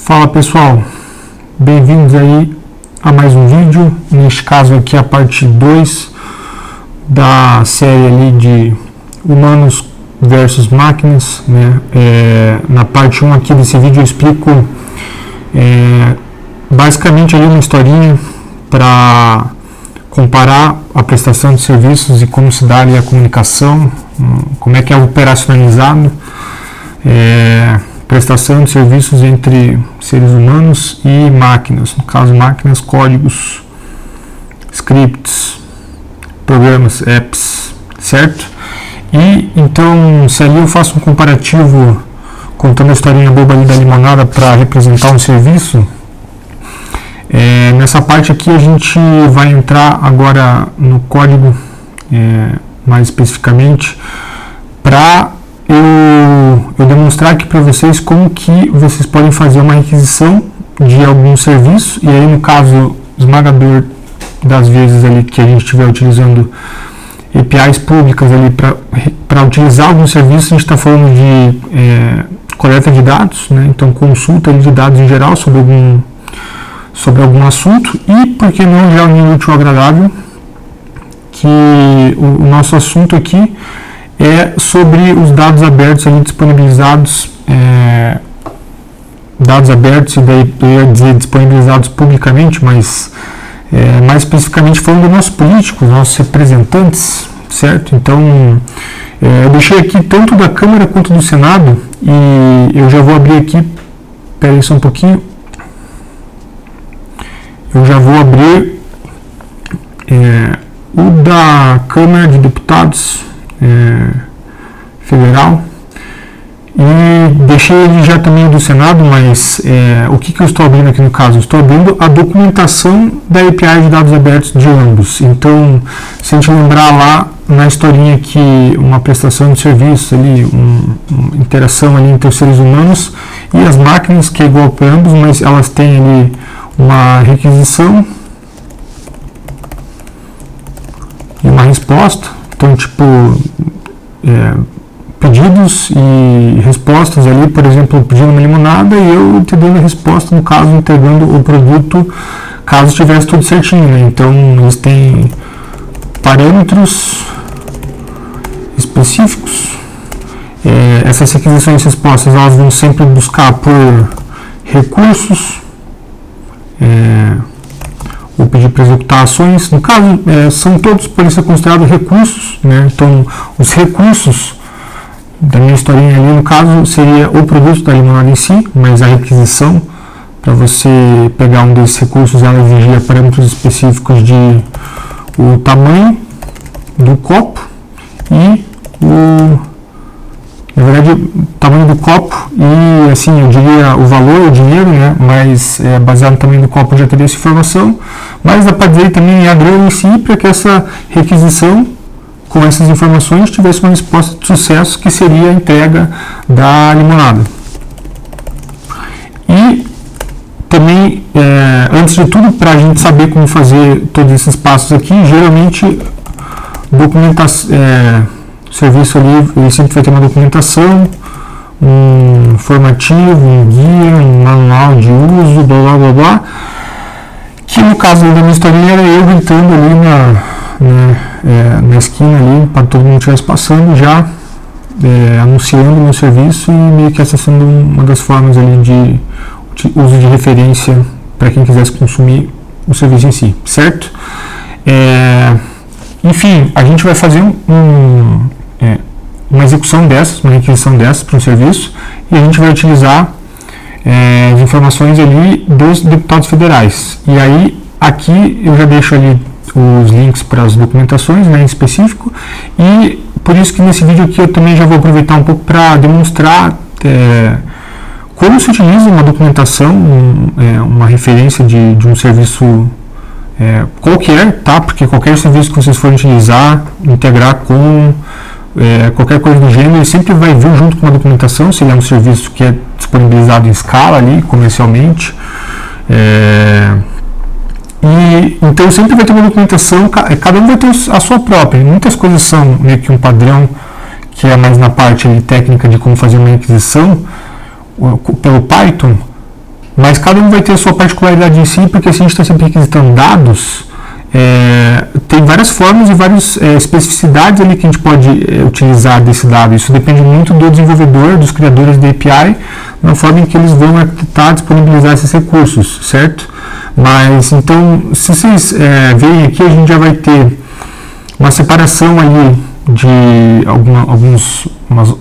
Fala pessoal, bem-vindos aí a mais um vídeo, neste caso aqui a parte 2 da série ali de humanos versus máquinas, né? Na parte 1 aqui desse vídeo eu explico basicamente ali uma historinha para comparar a prestação de serviços e como se dá ali a comunicação, como é que é operacionalizado prestação de serviços entre seres humanos e máquinas, no caso máquinas, códigos, scripts, programas, apps, certo? E então, se ali eu faço um comparativo contando a historinha boba ali da limonada para representar um serviço, nessa parte aqui a gente vai entrar agora no código mais especificamente para eu demonstrar aqui para vocês como que vocês podem fazer uma requisição de algum serviço, e aí no caso esmagador das vezes ali que a gente estiver utilizando APIs públicas ali para utilizar algum serviço, a gente está falando de coleta de dados, né? Então consulta de dados em geral sobre algum assunto, e por que não já unir útil ao agradável, que o nosso assunto aqui é sobre os dados abertos ali disponibilizados, dados abertos, e daí eu ia dizer disponibilizados publicamente, mas mais especificamente falando dos nossos políticos, nossos representantes, certo? Então eu deixei aqui tanto da Câmara quanto do Senado, e eu já vou abrir aqui, espera aí só um pouquinho, eu já vou abrir o da Câmara de Deputados Federal, e deixei ele já também do Senado, mas o que eu estou abrindo aqui no caso? Eu estou abrindo a documentação da API de dados abertos de ambos. Então, se a gente lembrar lá na historinha que uma prestação de serviço ali, uma interação ali entre os seres humanos e as máquinas, que é igual para ambos, mas elas têm ali uma requisição e uma resposta. Então, tipo, pedidos e respostas ali, por exemplo, pedindo uma limonada e eu te dando a resposta, no caso, entregando o produto, caso estivesse tudo certinho, né? Então, eles têm parâmetros específicos. Essas requisições e respostas, elas vão sempre buscar por recursos, ou pedir para executar ações. No caso, são todos podem ser considerados recursos, né? Então, os recursos da minha historinha ali, no caso, seria o produto da limonada em si, mas a requisição, para você pegar um desses recursos, ela exigia parâmetros específicos de o tamanho do copo e na verdade, o tamanho do copo e, assim, eu diria o valor, o dinheiro, né? Mas baseado no tamanho do copo eu já teria essa informação, mas dá para dizer também a grana em si, para que essa requisição com essas informações tivesse uma resposta de sucesso, que seria a entrega da limonada. E também, antes de tudo, para a gente saber como fazer todos esses passos aqui, geralmente documentação, o serviço ali, ele sempre vai ter uma documentação, um informativo, um guia, um manual de uso, blá blá blá blá, que no caso da minha historinha era eu gritando ali na esquina ali, para todo mundo estivesse passando, já anunciando o meu serviço, e meio que essa sendo uma das formas ali de uso de referência para quem quisesse consumir o serviço em si, certo? Enfim, a gente vai fazer uma execução dessas, uma requisição dessas para um serviço, e a gente vai utilizar as informações ali dos deputados federais. E aí, aqui eu já deixo ali os links para as documentações, né, em específico, e por isso que nesse vídeo aqui eu também já vou aproveitar um pouco para demonstrar como se utiliza uma documentação, uma referência de um serviço qualquer, tá? Porque qualquer serviço que vocês forem utilizar, integrar com qualquer coisa do gênero, ele sempre vai vir junto com uma documentação, se ele é um serviço que é disponibilizado em escala ali, comercialmente. E então sempre vai ter uma documentação, cada um vai ter a sua própria. Muitas coisas são meio que um padrão, que é mais na parte ali, técnica de como fazer uma requisição pelo Python, Mas cada um vai ter a sua particularidade em si, porque se a gente está sempre requisitando dados, tem várias formas e várias especificidades ali que a gente pode utilizar desse dado. Isso depende muito do desenvolvedor, dos criadores da API, na forma em que eles vão arquitetar, disponibilizar esses recursos, certo? Mas, então, se vocês verem aqui, a gente já vai ter uma separação ali de algumas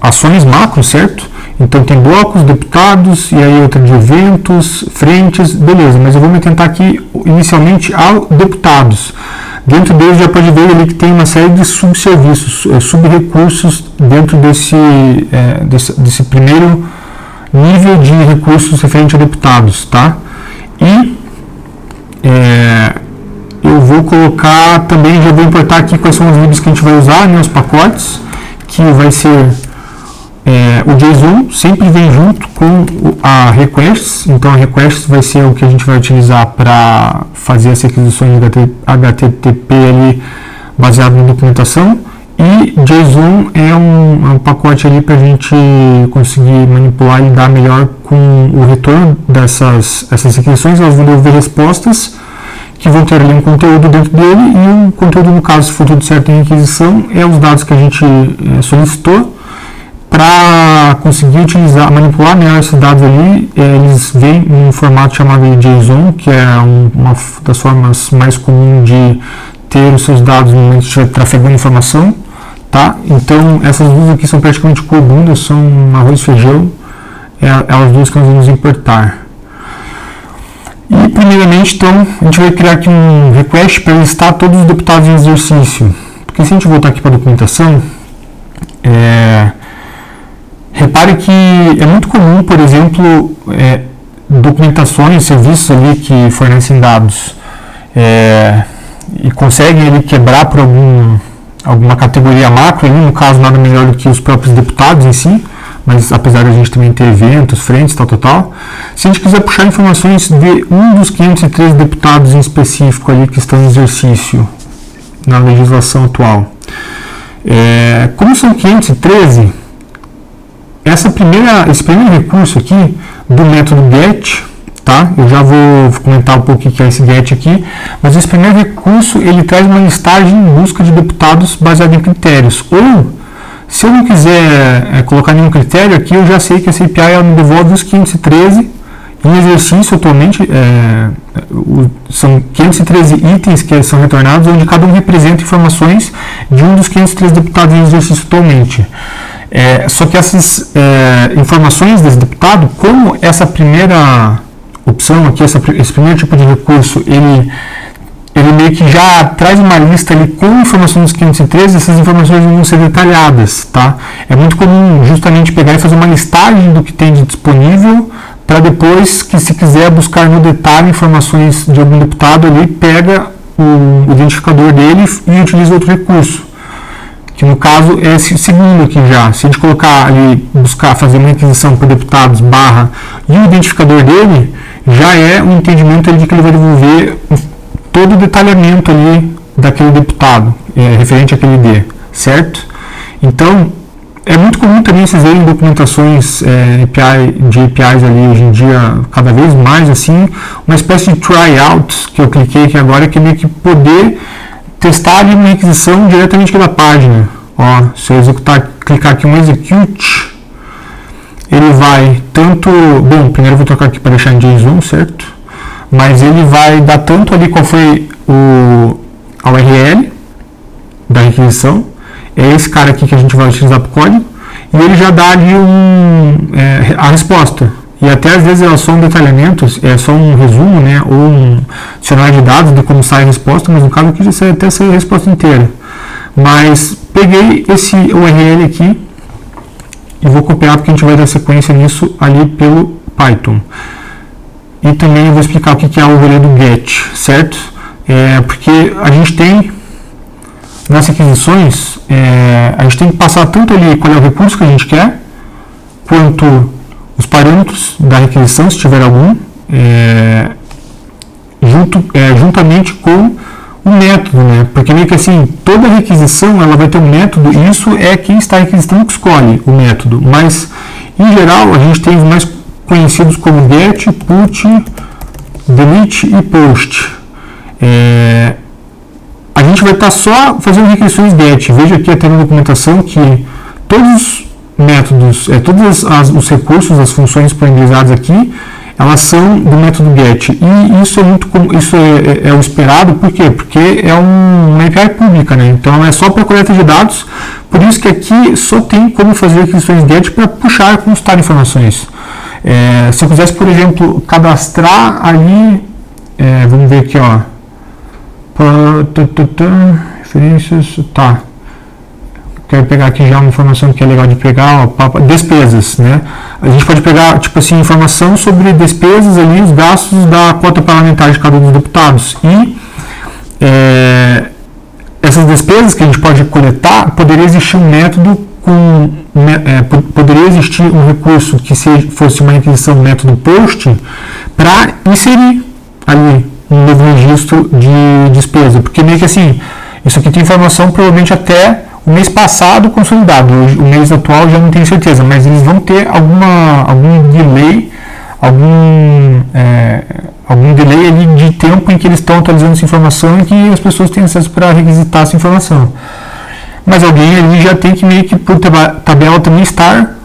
ações macro, certo? Então tem blocos, deputados, e aí outra de eventos, frentes, beleza, mas eu vou me atentar aqui inicialmente a deputados. Dentro deles já pode ver ali que tem uma série de subserviços, subrecursos dentro desse primeiro nível de recursos referente a deputados, tá? E eu vou colocar também, já vou importar aqui quais são os libs que a gente vai usar, né, os pacotes, que vai ser o JSON sempre vem junto com a requests, então a requests vai ser o que a gente vai utilizar para fazer as requisições de HTTP ali baseado na documentação, e JSON é um pacote ali para a gente conseguir manipular e lidar melhor com o retorno essas requisições. Elas vão devolver respostas que vão ter ali um conteúdo dentro dele, e o conteúdo, no caso, se for tudo certo em requisição, é os dados que a gente solicitou. Para conseguir manipular melhor esses dados ali, eles vêm em um formato chamado de JSON, que é uma das formas mais comuns de ter os seus dados no momento de estiver trafegando informação, tá? Então, essas duas aqui são praticamente corundas, são arroz e feijão, elas duas que nós vamos importar. E, primeiramente, então, a gente vai criar aqui um request para listar todos os deputados em exercício. Porque se a gente voltar aqui para a documentação, repare que é muito comum, por exemplo, documentações, serviços ali que fornecem dados e conseguem ali quebrar por alguma categoria macro, ali, no caso nada melhor do que os próprios deputados em si, mas apesar de a gente também ter eventos, frentes, tal. Se a gente quiser puxar informações de um dos 513 deputados em específico ali que estão em exercício na legislação atual, como são 513, esse primeiro recurso aqui do método GET, tá? Eu já vou comentar um pouco o que é esse GET aqui, mas esse primeiro recurso ele traz uma listagem em busca de deputados baseada em critérios. Ou, se eu não quiser colocar nenhum critério aqui, eu já sei que essa API ela me devolve os 513 em exercício atualmente. São 513 itens que são retornados, onde cada um representa informações de um dos 513 deputados em exercício atualmente. Só que essas informações desse deputado, como essa primeira opção aqui, esse primeiro tipo de recurso, ele meio que já traz uma lista ali com informações dos 513, essas informações vão ser detalhadas, tá? É muito comum justamente pegar e fazer uma listagem do que tem de disponível, para depois que, se quiser buscar no detalhe informações de algum deputado ali, pega o identificador dele e utiliza outro recurso, que no caso é esse segundo aqui já. Se a gente colocar ali, buscar fazer uma requisição por deputados e o identificador dele, já é um entendimento ali de que ele vai devolver todo o detalhamento ali daquele deputado, referente àquele ID, certo? Então, é muito comum também vocês verem documentações de APIs ali hoje em dia, cada vez mais assim, uma espécie de tryout, que eu cliquei aqui agora, que é meio que poder testar ali uma requisição diretamente aqui da página. Ó, se eu clicar aqui um execute, ele vai tanto, primeiro eu vou trocar aqui para deixar em JSON, certo? Mas ele vai dar tanto ali qual foi a URL da requisição, é esse cara aqui que a gente vai utilizar para o código, e ele já dá ali a resposta. E até às vezes é só um detalhamento, é só um resumo, né, ou um dicionário de dados de como sai a resposta, mas no caso aqui já sai até sair a resposta inteira. Mas peguei esse URL aqui e vou copiar, porque a gente vai dar sequência nisso ali pelo Python. E também eu vou explicar o que é o rolê do GET, certo? Porque a gente tem, nas requisições, a gente tem que passar tanto ali qual é o recurso que a gente quer, quanto os parâmetros da requisição, se tiver algum, juntamente com o método, né? Porque meio que assim, toda requisição ela vai ter um método, e isso é quem está requisitando que escolhe o método, mas em geral a gente tem os mais conhecidos como get, put, delete e post. A gente vai estar só fazendo requisições get. Veja aqui até na documentação que todos os métodos, todos os recursos, as funções disponibilizadas aqui, elas são do método get. E isso é muito o esperado, por quê? Porque é uma API pública, né? Então é só para coleta de dados, por isso que aqui só tem como fazer requisições get para puxar e constar informações. Se eu quisesse, por exemplo, cadastrar ali, vamos ver aqui, ó, referências, tá. Quero pegar aqui já uma informação que é legal de pegar, ó, despesas, né? A gente pode pegar, tipo assim, informação sobre despesas ali, os gastos da cota parlamentar de cada um dos deputados. E essas despesas que a gente pode coletar, poderia existir um método poderia existir um recurso que fosse uma requisição método post para inserir ali um novo registro de despesa, porque meio que assim, isso aqui tem informação provavelmente até o mês passado consolidado, o mês atual já não tenho certeza, mas eles vão ter algum delay, algum delay ali de tempo em que eles estão atualizando essa informação e que as pessoas têm acesso para requisitar essa informação. Mas alguém ali já tem que meio que por tabela também estar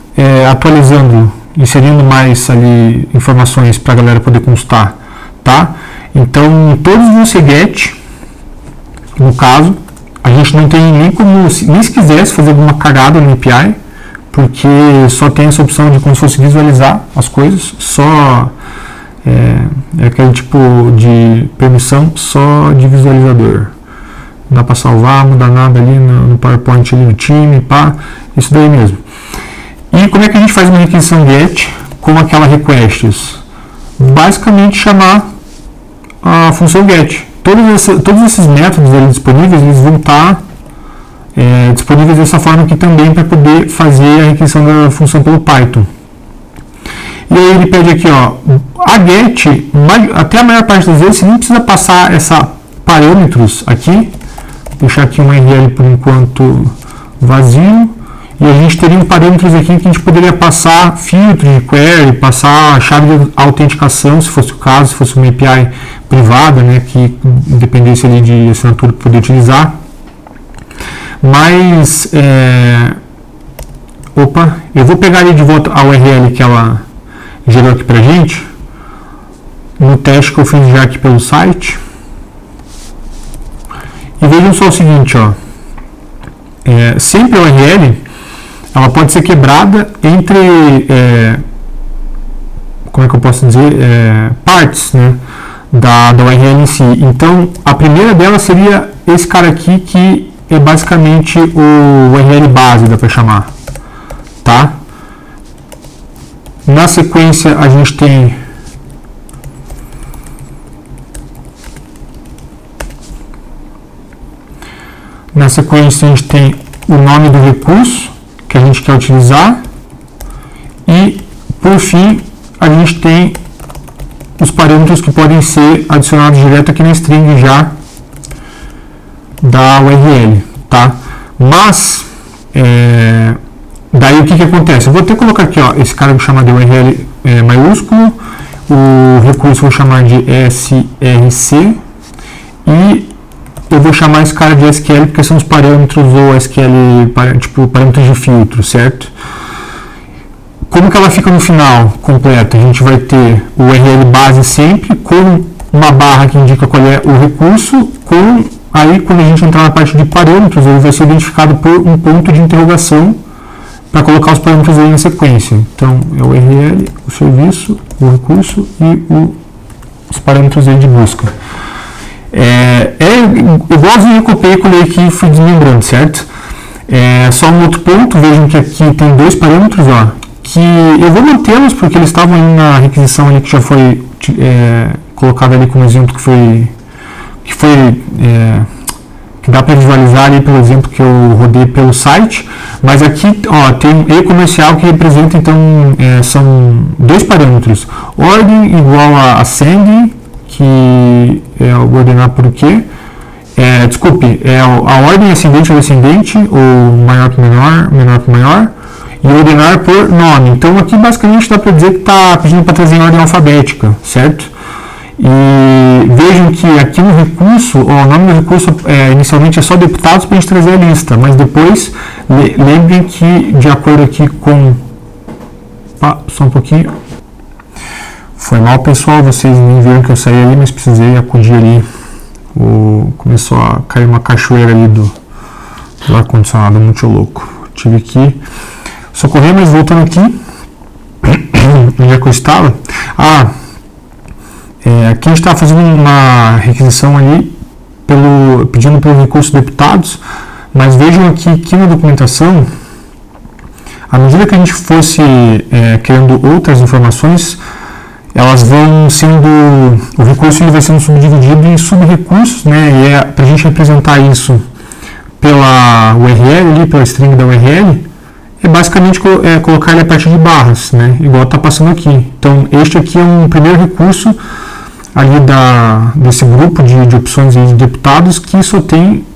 atualizando, inserindo mais ali informações para a galera poder constar, tá? Então todos vão ser get, no caso, a gente não tem nem como, nem se quisesse fazer alguma cagada no API, porque só tem essa opção de como se fosse visualizar as coisas, só aquele tipo de permissão só de visualizador. Não dá para salvar, mudar nada ali no PowerPoint ali no time, pá, isso daí mesmo. E como é que a gente faz uma requisição get com aquela requests? Basicamente chamar a função get. Todos esses métodos ali disponíveis, eles vão estar disponíveis dessa forma aqui também para poder fazer a requisição da função pelo Python. E aí ele pede aqui, ó, a get, até a maior parte das vezes, você nem precisa passar essa parâmetros aqui. Vou deixar aqui um URL por enquanto vazio. E a gente teria parâmetros aqui que a gente poderia passar filtro de query, passar chave de autenticação, se fosse o caso, se fosse uma API privada, né, que dependesse ali de assinatura para poder utilizar. Mas, eu vou pegar ali de volta a URL que ela gerou aqui pra gente, no teste que eu fiz já aqui pelo site. E vejam só o seguinte, ó, sempre a URL, ela pode ser quebrada entre, como é que eu posso dizer, partes, né, da URL em si. Então, a primeira dela seria esse cara aqui, que é basicamente o URL base, dá para chamar, tá? Na sequência, a gente tem o nome do recurso que a gente quer utilizar e, por fim, a gente tem os parâmetros que podem ser adicionados direto aqui na string já da URL, tá? Mas, daí o que acontece? Eu vou até colocar aqui, ó, esse cara eu vou chamar de URL maiúsculo, o recurso eu vou chamar de src e eu vou chamar esse cara de SQL porque são os parâmetros ou SQL, tipo parâmetros de filtro, certo? Como que ela fica no final completa? A gente vai ter o URL base sempre com uma barra que indica qual é o recurso, aí quando a gente entrar na parte de parâmetros, ele vai ser identificado por um ponto de interrogação para colocar os parâmetros aí na sequência. Então é o URL, o serviço, o recurso e os parâmetros aí de busca. Igualzinho eu copiei e colei aqui e fui desmembrando, certo? Só um outro ponto, vejam que aqui tem dois parâmetros, ó, que eu vou mantê-los porque eles estavam aí na requisição ali que já foi colocado ali como exemplo que dá para visualizar ali pelo exemplo que eu rodei pelo site, mas aqui, ó, tem um E comercial que representa, então, são dois parâmetros, ordem igual a ascending, que é o ordenar por o quê? A ordem ascendente ou descendente, ou maior que menor, menor que maior, e ordenar por nome. Então aqui basicamente dá para dizer que está pedindo para trazer em ordem alfabética, certo? E vejam que aqui no recurso, o nome do recurso inicialmente é só deputados para a gente trazer a lista, mas depois lembrem que de acordo aqui com... só um pouquinho. Foi mal, pessoal, vocês nem viram que eu saí ali, mas precisei acudir ali. Começou a cair uma cachoeira ali do ar-condicionado, muito louco. Tive que socorrer, mas voltando aqui, onde é que eu estava? Aqui a gente está fazendo uma requisição ali, pedindo pelo recurso deputados, mas vejam aqui que na documentação, à medida que a gente fosse querendo outras informações, elas vão sendo, o recurso ele vai sendo subdividido em subrecursos, né, e para a gente representar isso pela URL, ali, pela string da URL, é basicamente colocar ele a partir de barras, né, igual está passando aqui. Então, este aqui é um primeiro recurso ali desse grupo de opções de deputados que só tem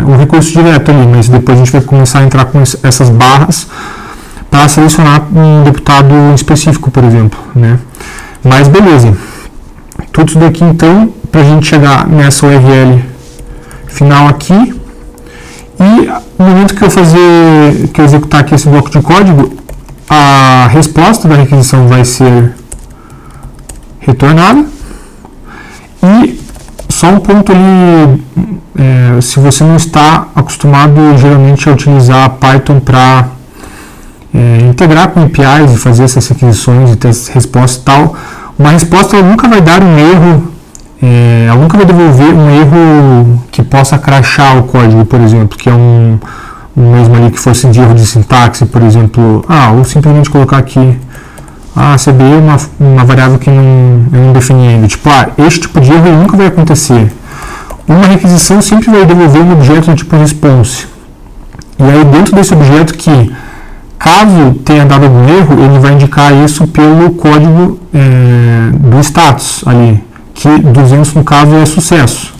o recurso direto ali, mas depois a gente vai começar a entrar com essas barras para selecionar um deputado específico, por exemplo, né? Mas beleza, tudo isso daqui então, para a gente chegar nessa URL final aqui, e no momento que eu executar aqui esse bloco de código, a resposta da requisição vai ser retornada. E só um ponto ali, se você não está acostumado geralmente a utilizar Python para integrar com APIs e fazer essas requisições e ter essas respostas e tal, uma resposta ela nunca vai dar um erro, ela nunca vai devolver um erro que possa crashar o código, por exemplo, que é um mesmo ali que fosse de erro de sintaxe, por exemplo, ou simplesmente colocar aqui CBE é uma variável que eu não defini ainda, tipo, este tipo de erro nunca vai acontecer. Uma requisição sempre vai devolver um objeto do tipo response, e aí dentro desse objeto que caso tenha dado algum erro, ele vai indicar isso pelo código do status ali, que 200 no caso é sucesso.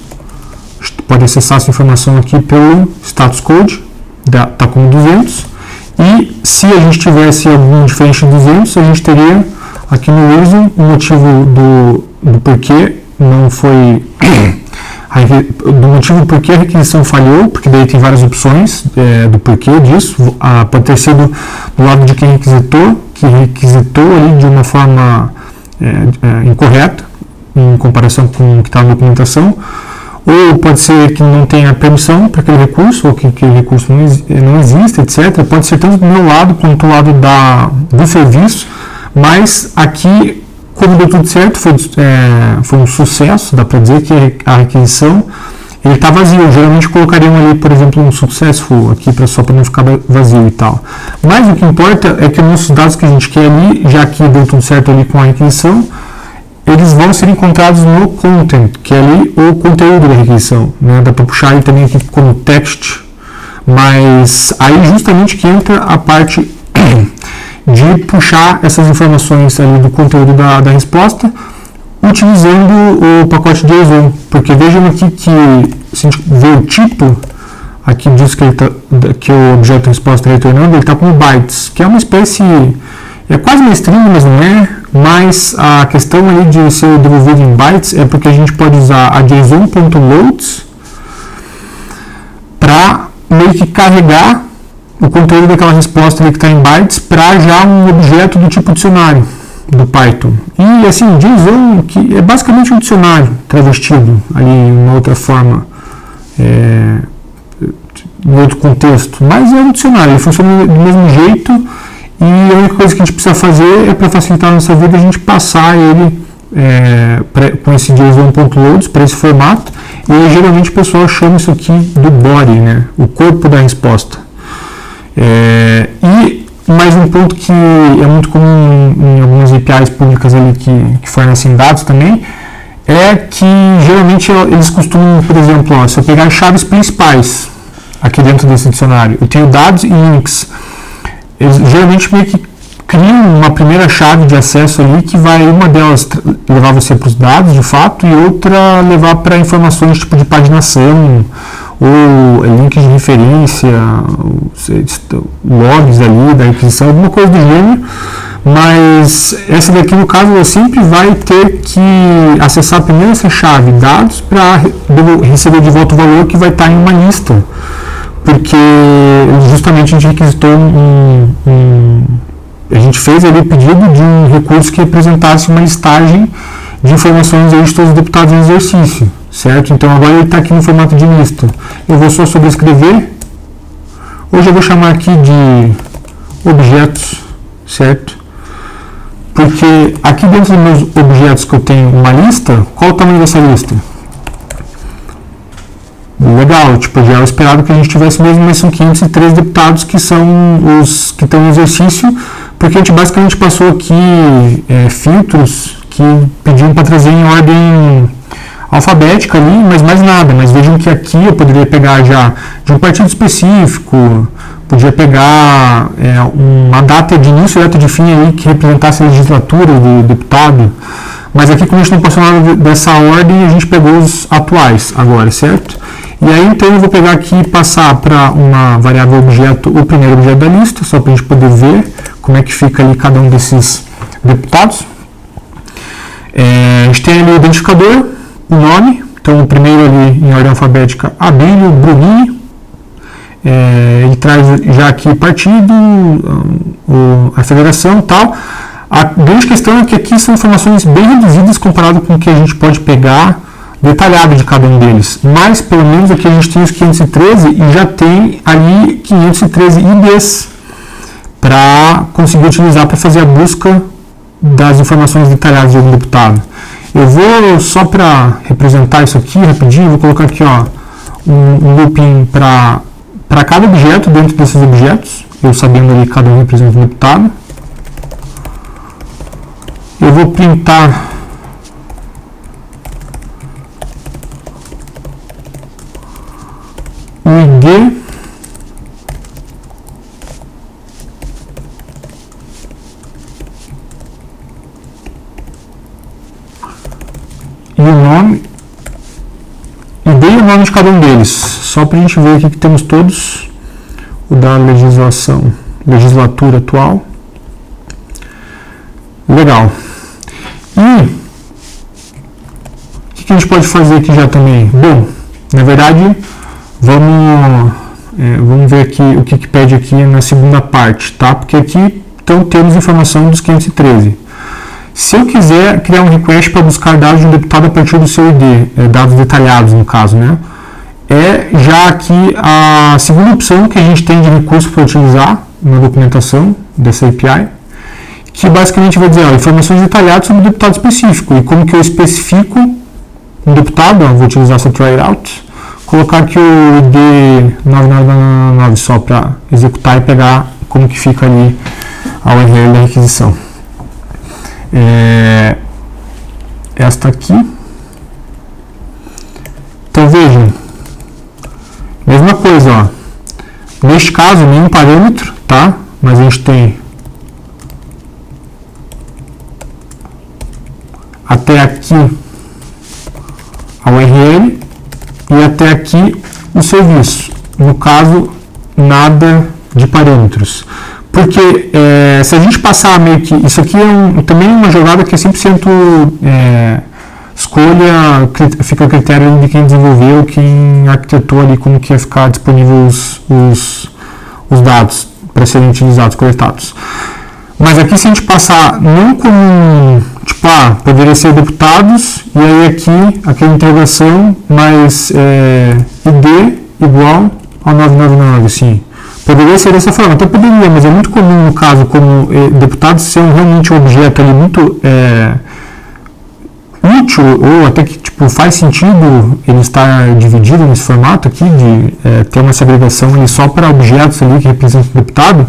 Pode acessar essa informação aqui pelo status code, está como 200, e se a gente tivesse algum diferente de 200, a gente teria aqui no reason o motivo do porquê não foi... do motivo por que a requisição falhou, porque daí tem várias opções do porquê disso. Pode ter sido do lado de quem requisitou ali de uma forma incorreta, em comparação com o que está na documentação, ou pode ser que não tenha permissão para aquele recurso, ou que aquele recurso não existe, etc. Pode ser tanto do meu lado quanto do lado do serviço, mas aqui, como deu tudo certo, foi um sucesso, dá para dizer que a requisição ele está vazio. Geralmente colocariam ali, por exemplo, um successful aqui só para não ficar vazio e tal. Mas o que importa é que os nossos dados que a gente quer ali, já que deu tudo certo ali com a requisição, eles vão ser encontrados no content, que é ali o conteúdo da requisição, né? Dá para puxar ele também aqui como text, mas aí justamente que entra a parte de puxar essas informações ali do conteúdo da resposta, utilizando o pacote JSON, porque vejam aqui que se a gente vê o tipo, aqui diz que o objeto de resposta está retornando, ele está como bytes, que é uma espécie, é quase uma string, mas não é, mas a questão ali de ser devolvido em bytes é porque a gente pode usar a JSON.loads para meio que carregar o conteúdo daquela resposta ali que está em bytes para já um objeto do tipo dicionário do Python. E assim, JSON que é basicamente um dicionário travestido ali em uma outra forma, em outro contexto, mas é um dicionário, ele funciona do mesmo jeito, e a única coisa que a gente precisa fazer é, para facilitar a nossa vida, a gente passar ele com esse JSON.loads para esse formato, e geralmente o pessoal chama isso aqui do body, né, o corpo da resposta. E mais um ponto que é muito comum em algumas APIs públicas ali que fornecem dados também, é que geralmente eles costumam, por exemplo, se eu pegar as chaves principais aqui dentro desse dicionário, eu tenho dados e links, eles geralmente meio que criam uma primeira chave de acesso ali que vai, uma delas levar você para os dados de fato e outra levar para informações tipo de paginação ou links de referência, logs ali da requisição, alguma coisa do gênero, mas essa daqui, no caso, ela sempre vai ter que acessar primeiro essa chave dados para receber de volta o valor que vai estar em uma lista, porque justamente a gente requisitou a gente fez ali o pedido de um recurso que representasse uma listagem de informações aí de todos os deputados em exercício, certo? Então agora ele está aqui no formato de lista. Eu vou só sobrescrever. Hoje eu vou chamar aqui de objetos, certo? Porque aqui dentro dos meus objetos que eu tenho uma lista, qual o tamanho dessa lista? Legal, tipo, já era esperado que a gente tivesse mesmo, mas são 503 deputados que são os que estão em exercício, porque a gente basicamente passou aqui filtros que pediam para trazer em ordem alfabética ali, mas mais nada. Mas vejam que aqui eu poderia pegar já de um partido específico, podia pegar uma data de início e data de fim aí que representasse a legislatura do deputado, mas aqui, como a gente não passou nada dessa ordem, a gente pegou os atuais agora, certo? E aí então eu vou pegar aqui e passar para uma variável objeto o primeiro objeto da lista, só para a gente poder ver como é que fica ali cada um desses deputados. A gente tem ali o identificador, o nome, então o primeiro ali em ordem alfabética, Abílio Bruninho. Ele traz já aqui partido, a federação e tal. A grande questão é que aqui são informações bem reduzidas comparado com o que a gente pode pegar detalhado de cada um deles, mas pelo menos aqui a gente tem os 513 e já tem ali 513 IDs para conseguir utilizar para fazer a busca das informações detalhadas de algum deputado. Eu vou, só para representar isso aqui rapidinho, vou colocar aqui um looping para cada objeto dentro desses objetos, eu sabendo ali cada um representa um deputado. Eu vou printar o ID e o nome, ID e o nome de cada um deles, só para a gente ver aqui que temos todos o da legislatura atual. Legal. E o que a gente pode fazer aqui já também? Bom, na verdade, vamos ver aqui o que pede aqui na segunda parte, tá? Porque aqui então temos informação dos 513. Se eu quiser criar um request para buscar dados de um deputado a partir do seu ID, dados detalhados no caso, né? Já aqui a segunda opção que a gente tem de recurso para utilizar na documentação dessa API, que basicamente vai dizer informações detalhadas sobre o deputado específico e como que eu especifico um deputado. Vou utilizar essa try out, colocar aqui o ID 9999 só para executar e pegar como que fica ali a URL da requisição. Esta aqui. Então vejam, mesma coisa, neste caso nenhum parâmetro, tá? Mas a gente tem até aqui a URL e até aqui o serviço. No caso, nada de parâmetros. Porque se a gente passar meio que... Isso aqui é também uma jogada que é 100% escolha, fica a critério de quem desenvolveu, quem arquitetou ali como que ia ficar disponível os dados para serem utilizados, coletados. Mas aqui se a gente passar não como, tipo, poderia ser deputados, e aí aqui, aquela interrogação, mas ID igual ao 999, assim. Poderia ser dessa forma, até poderia, mas é muito comum no caso, como deputados ser realmente um objeto ali muito útil, ou até que tipo, faz sentido ele estar dividido nesse formato aqui, de ter uma segregação ali só para objetos ali que representam o deputado.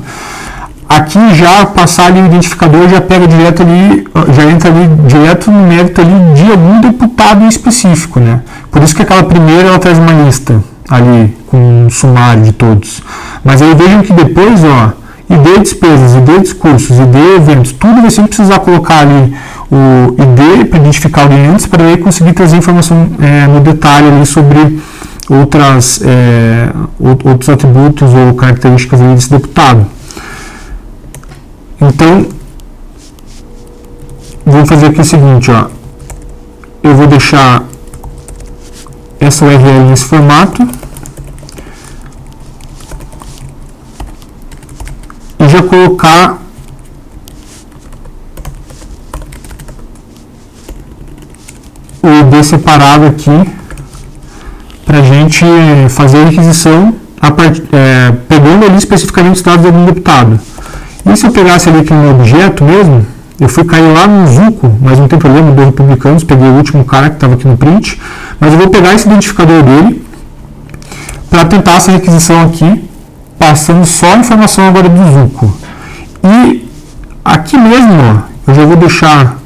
Aqui já passar ali o identificador já pega direto ali, já entra ali direto no mérito ali de algum deputado em específico, né? Por isso que aquela primeira ela traz uma lista ali com um sumário de todos. Mas aí vejam que depois, ID despesas, ID discursos, ID eventos, tudo você sempre precisar colocar ali o ID para identificar alguém antes, para aí conseguir trazer informação no detalhe ali sobre outros atributos ou características desse deputado. Então, vamos fazer aqui o seguinte, ó. Eu vou deixar essa URL nesse formato e já colocar o ID separado aqui para a gente fazer a requisição pegando ali especificamente os dados do deputado. E se eu pegasse ali aqui no objeto mesmo, eu fui cair lá no Zuco, mas não tem problema, do Republicanos, peguei o último cara que estava aqui no print, mas eu vou pegar esse identificador dele para tentar essa requisição aqui, passando só a informação agora do Zuco. E aqui mesmo, ó, eu já vou deixar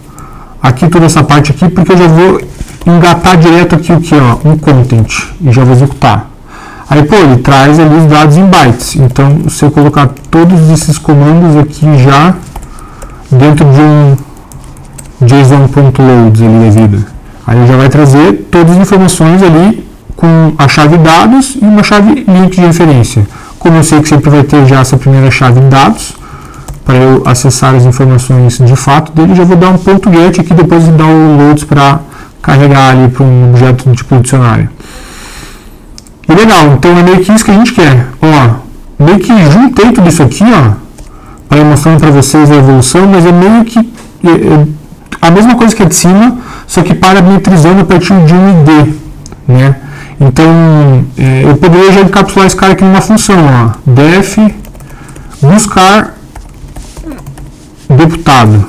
aqui toda essa parte aqui, porque eu já vou engatar direto aqui o que, ó, um content, e já vou executar. Aí, pô, ele traz ali os dados em bytes, então se eu colocar todos esses comandos aqui já dentro de um JSON.loads ali da vida, aí já vai trazer todas as informações ali com a chave dados e uma chave link de referência. Como eu sei que sempre vai ter já essa primeira chave em dados, para eu acessar as informações de fato dele, já vou dar um ponto get aqui, depois dar o loads para carregar ali para um objeto do tipo dicionário. E legal, então é meio que isso que a gente quer. Ó, meio que juntei tudo isso aqui, ó, para ir mostrando para vocês a evolução, mas é meio que a mesma coisa que é de cima, só que parametrizando a partir de um ID, né? Então, eu poderia já encapsular esse cara aqui numa função, ó, def buscar deputado.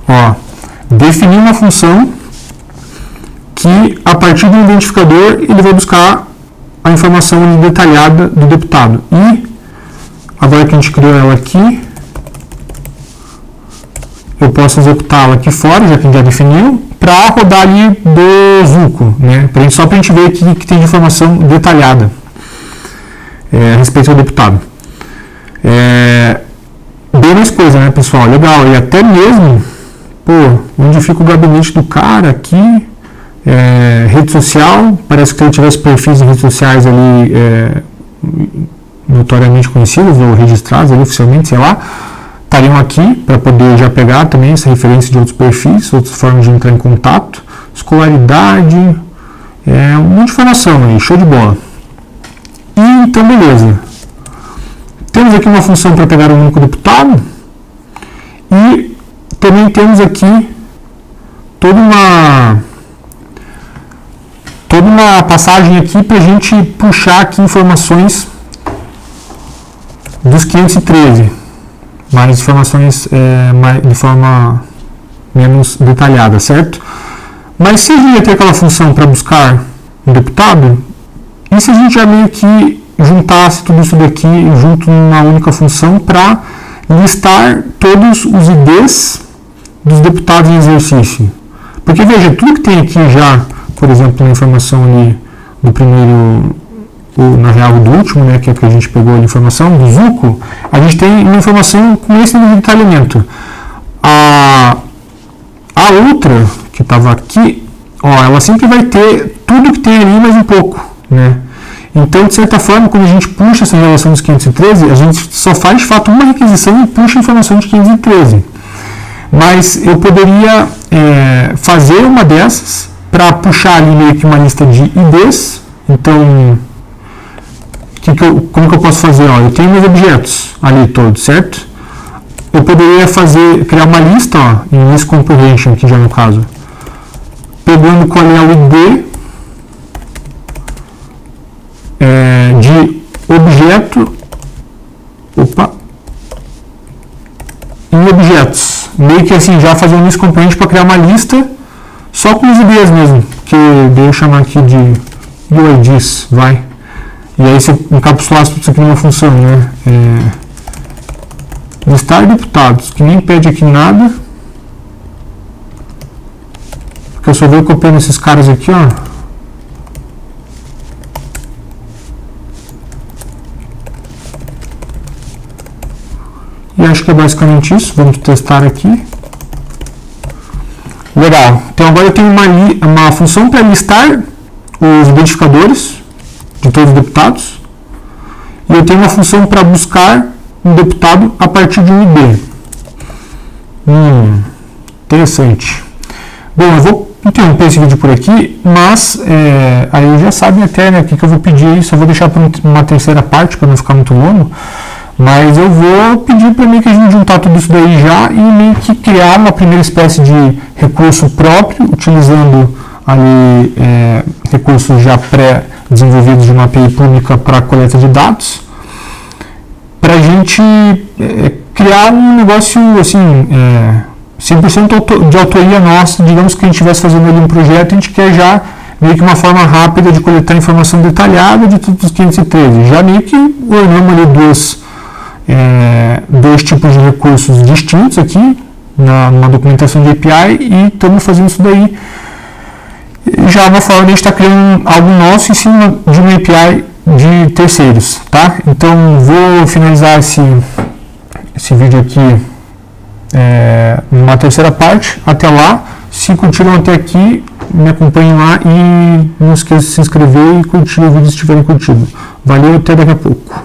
Ó, definir uma função que, a partir do identificador, ele vai buscar a informação detalhada do deputado. E, agora que a gente criou ela aqui, eu posso executá-la aqui fora, já que a gente já definiu, para rodar ali do Zuco, né? Só para a gente ver o que tem de informação detalhada a respeito do deputado. Bem mais coisa, né, pessoal? Legal. E até mesmo, pô, onde fica o gabinete do cara aqui, rede social, parece que ele tivesse perfis de redes sociais ali notoriamente conhecidos ou registrados ali oficialmente, sei lá, estariam aqui para poder já pegar também essa referência de outros perfis, outras formas de entrar em contato, escolaridade, um monte de informação aí, show de bola. E então, beleza. Temos aqui uma função para pegar um único deputado e também temos aqui toda uma passagem aqui para a gente puxar aqui informações dos 513. Mais informações de forma menos detalhada, certo? Mas se a gente ia ter aquela função para buscar um deputado, e se a gente já meio que juntasse tudo isso daqui junto numa única função para listar todos os IDs dos deputados em exercício? Porque veja, tudo que tem aqui já, por exemplo, na informação ali do primeiro, na real do último, né, que é que a gente pegou a informação do Zuco, a gente tem uma informação com esse nível de detalhamento. A outra, que estava aqui, ó, ela sempre vai ter tudo que tem ali, mais um pouco, né? Então, de certa forma, quando a gente puxa essa relação dos 513, a gente só faz, de fato, uma requisição e puxa a informação de 513. Mas eu poderia fazer uma dessas para puxar ali meio que uma lista de IDs. Então, como que eu posso fazer? Ó, eu tenho meus objetos ali todos, certo? Eu poderia criar uma lista, ó, em list comprehension, aqui já no caso, pegando qual é o ID de objeto, em objetos. Meio que assim, já fazer um list comprehension para criar uma lista só com os IDs mesmo, que eu vou chamar aqui de UIDs, vai. E aí você encapsulasse tudo isso aqui numa função, né? Listar deputados, que nem pede aqui nada. Porque eu só vou copiando esses caras aqui, ó. E acho que é basicamente isso. Vamos testar aqui. Legal. Então agora eu tenho uma função para listar os identificadores de todos os deputados. E eu tenho uma função para buscar um deputado a partir de um ID. Interessante. Bom, eu vou interromper esse vídeo por aqui, mas aí já sabem até, né, o que eu vou pedir aí. Só vou deixar para uma terceira parte para não ficar muito longo. Mas eu vou pedir para mim que a gente juntar tudo isso daí já e meio que criar uma primeira espécie de recurso próprio, utilizando ali recursos já pré-desenvolvidos de uma API pública para coleta de dados, para a gente criar um negócio assim, 100% de autoria nossa. Digamos que a gente estivesse fazendo ali um projeto, a gente quer já meio que uma forma rápida de coletar informação detalhada de todos os 513. Já meio que ornamos ali dois tipos de recursos distintos aqui na documentação de API e estamos fazendo isso daí. Já é uma forma de a gente estar criando algo nosso em cima de uma API de terceiros, tá? Então vou finalizar esse vídeo aqui numa terceira parte. Até lá, se curtiram até aqui, me acompanhem lá e não esqueça de se inscrever e curtir o vídeo se tiverem curtido. Valeu, até daqui a pouco.